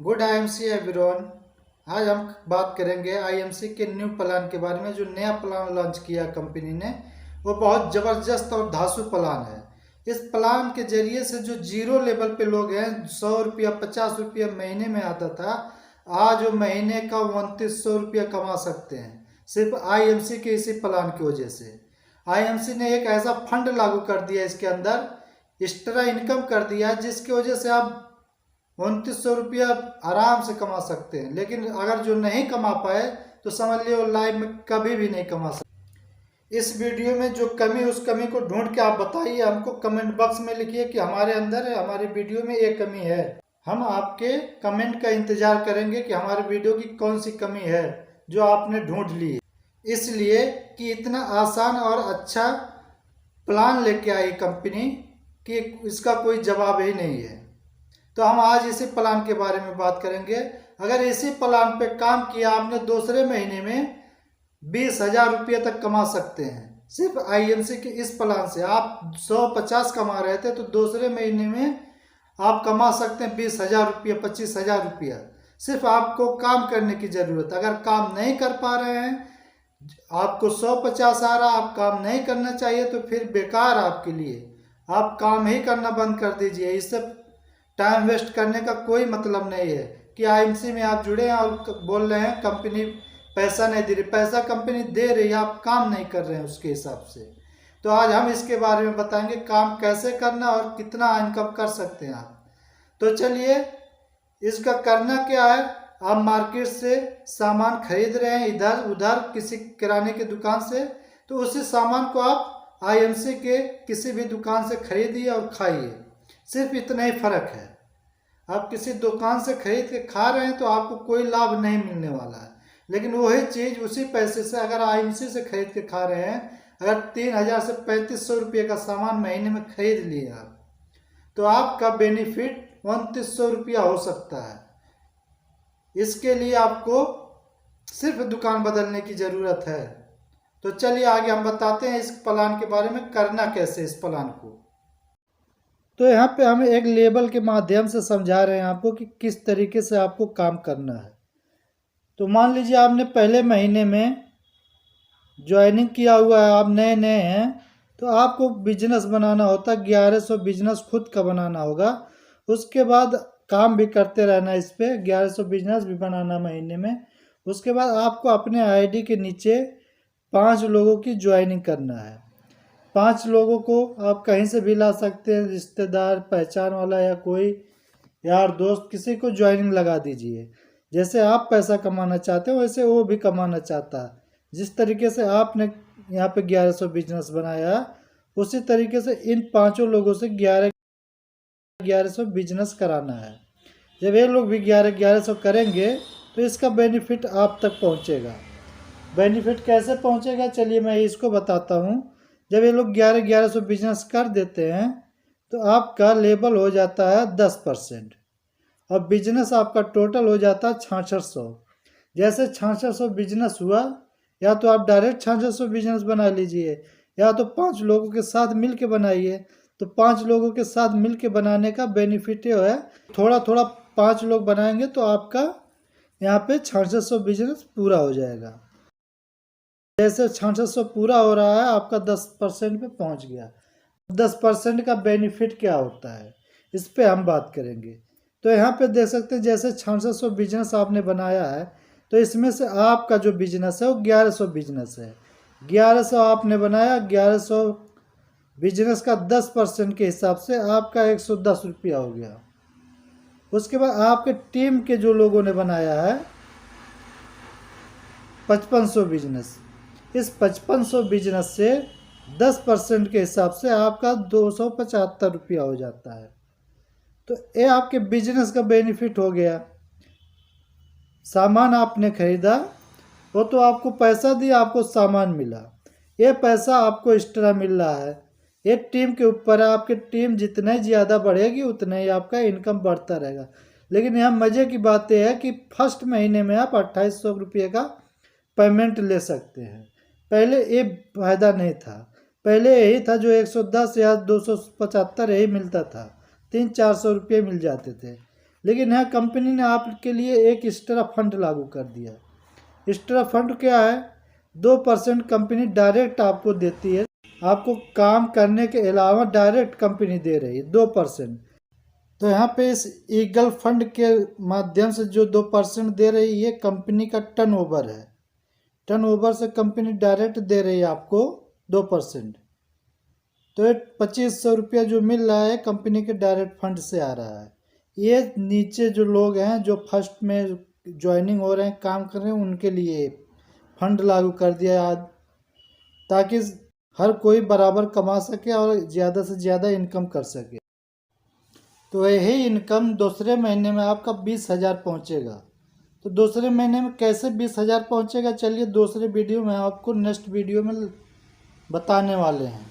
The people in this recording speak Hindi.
Good IMC everyone. आज हम बात करेंगे आईएमसी के न्यू प्लान के बारे में। जो नया प्लान लॉन्च किया कंपनी ने वो बहुत ज़बरदस्त और धांसू प्लान है। इस प्लान के जरिए से जो जीरो लेवल पे लोग हैं 100 रुपया 50 रुपया महीने में आता था, आज वो महीने का 2900 रुपया कमा सकते हैं सिर्फ आईएमसी के इसी प्लान की वजह से। आईएमसी ने एक ऐसा फंड लागू कर दिया, इसके अंदर एक्स्ट्रा इनकम कर दिया जिसकी वजह से आप 2900 रुपया आराम से कमा सकते हैं। लेकिन अगर जो नहीं कमा पाए तो समझ लियो लाइफ में कभी भी नहीं कमा सकते। इस वीडियो में जो कमी, उस कमी को ढूंढ के आप बताइए, हमको कमेंट बॉक्स में लिखिए कि हमारे अंदर हमारे वीडियो में ये कमी है। हम आपके कमेंट का इंतजार करेंगे कि हमारे वीडियो की कौन सी कमी है जो आपने ढूंढ ली है। इसलिए कि इतना आसान और अच्छा प्लान लेके आई कंपनी कि इसका कोई जवाब ही नहीं है। तो हम आज इसी प्लान के बारे में बात करेंगे। अगर इसी प्लान पे काम किया आपने, दूसरे महीने में 20,000 रुपये तक कमा सकते हैं। सिर्फ आईएमसी के इस प्लान से आप 150 कमा रहे थे तो दूसरे महीने में आप कमा सकते हैं 20,000 रुपया 25,000 रुपया। सिर्फ आपको काम करने की ज़रूरत। अगर काम नहीं कर पा रहे हैं, आपको 150 आ रहा, आप काम नहीं करना चाहिए तो फिर बेकार आपके लिए। आप काम ही करना बंद कर दीजिए। इससे टाइम वेस्ट करने का कोई मतलब नहीं है कि आईएमसी में आप जुड़े हैं और बोल रहे हैं कंपनी पैसा नहीं दे रही। पैसा कंपनी दे रही है, आप काम नहीं कर रहे हैं उसके हिसाब से। तो आज हम इसके बारे में बताएंगे काम कैसे करना और कितना इनकम कर सकते हैं आप। तो चलिए, इसका करना क्या है। आप मार्केट से सामान खरीद रहे हैं इधर उधर किसी किराने की दुकान से, तो उसी सामान को आप आईएमसी के किसी भी दुकान से खरीदिए और खाइए। सिर्फ इतना ही फर्क है। आप किसी दुकान से खरीद के खा रहे हैं तो आपको कोई लाभ नहीं मिलने वाला है। लेकिन वही चीज़ उसी पैसे से अगर आईएमसी से खरीद के खा रहे हैं, अगर 3,000 से 3,500 रुपये का सामान महीने में खरीद लिए आप, तो आपका बेनिफिट 2,900 रुपया हो सकता है। इसके लिए आपको सिर्फ दुकान बदलने की ज़रूरत है। तो चलिए आगे हम बताते हैं इस प्लान के बारे में, करना कैसे इस प्लान को। तो यहाँ पे हम एक लेबल के माध्यम से समझा रहे हैं आपको कि किस तरीके से आपको काम करना है। तो मान लीजिए आपने पहले महीने में ज्वाइनिंग किया हुआ है, आप नए नए हैं, तो आपको बिजनेस बनाना होता है। 1100 बिजनेस खुद का बनाना होगा। उसके बाद काम भी करते रहना इस पर, 1100 बिजनेस भी बनाना महीने में। उसके बाद आपको अपने आईडी के नीचे 5 लोगों की ज्वाइनिंग करना है। 5 लोगों को आप कहीं से भी ला सकते हैं, रिश्तेदार, पहचान वाला या कोई यार दोस्त, किसी को ज्वाइनिंग लगा दीजिए। जैसे आप पैसा कमाना चाहते हो वैसे वो भी कमाना चाहता है। जिस तरीके से आपने यहाँ पे 1100 बिजनेस बनाया, उसी तरीके से इन 5 लोगों से 1100 बिजनेस कराना है। जब ये लोग भी 1100 करेंगे तो इसका बेनिफिट आप तक पहुँचेगा। बेनिफिट कैसे पहुँचेगा, चलिए मैं इसको बताता हूँ। जब ये लोग 1100 बिजनेस कर देते हैं तो आपका लेबल हो जाता है 10% और बिजनेस आपका टोटल हो जाता है 6600। जैसे 6600 बिजनेस हुआ, या तो आप डायरेक्ट 6600 बिजनेस बना लीजिए, या तो 5 लोगों के साथ मिल के बनाइए। तो 5 लोगों के साथ मिल के बनाने का बेनिफिट ये है, थोड़ा थोड़ा 5 लोग बनाएंगे तो आपका यहाँ पे 6600 बिजनेस पूरा हो जाएगा। जैसे 6600 पूरा हो रहा है, आपका 10% पे पहुँच गया। 10% का बेनिफिट क्या होता है, इस पे हम बात करेंगे। तो यहाँ पे देख सकते हैं, जैसे 6600 बिजनेस आपने बनाया है, तो इसमें से आपका जो बिजनेस है वो 1100 बिजनेस है। 1100 आपने बनाया, 1100 बिजनेस का 10% के हिसाब से आपका 110 रुपया हो गया। उसके बाद आपके टीम के जो लोगों ने बनाया है 5500 बिजनेस, इस 5500 बिजनेस से 10% के हिसाब से आपका 275 रुपया हो जाता है। तो ये आपके बिजनेस का बेनिफिट हो गया। सामान आपने खरीदा, वो तो आपको पैसा दिया, आपको सामान मिला। ये पैसा आपको एक्स्ट्रा मिल रहा है। ये टीम के ऊपर है, आपकी टीम जितने ज़्यादा बढ़ेगी उतने ही आपका इनकम बढ़ता रहेगा। लेकिन यहाँ मज़े की बात यह है कि फर्स्ट महीने में आप 2800 रुपये का पेमेंट ले सकते हैं। पहले ये फ़ायदा नहीं था। पहले यही था जो 110 या 275 यही मिलता था, 300-400 रुपये मिल जाते थे। लेकिन यहाँ कंपनी ने आपके लिए एक एक्स्ट्रा फंड लागू कर दिया। एक्स्ट्रा फंड क्या है? 2% कंपनी डायरेक्ट आपको देती है, आपको काम करने के अलावा डायरेक्ट कंपनी दे रही है 2%। तो यहाँ पे इस ईगल फंड के माध्यम से जो 2% दे रही है कंपनी का टर्नओवर है, टर्नओवर से कंपनी डायरेक्ट दे रही है आपको 2%। तो ये 2500 रुपया जो मिल रहा है कंपनी के डायरेक्ट फंड से आ रहा है। ये नीचे जो लोग हैं जो फर्स्ट में ज्वाइनिंग हो रहे हैं, काम कर रहे हैं, उनके लिए फंड लागू कर दिया आज, ताकि हर कोई बराबर कमा सके और ज़्यादा से ज़्यादा इनकम कर सके। तो यही इनकम दूसरे महीने में आपका 20,000 पहुँचेगा। तो दूसरे महीने में कैसे 20,000 पहुँचेगा, चलिए दूसरे वीडियो में आपको नेक्स्ट वीडियो में बताने वाले हैं।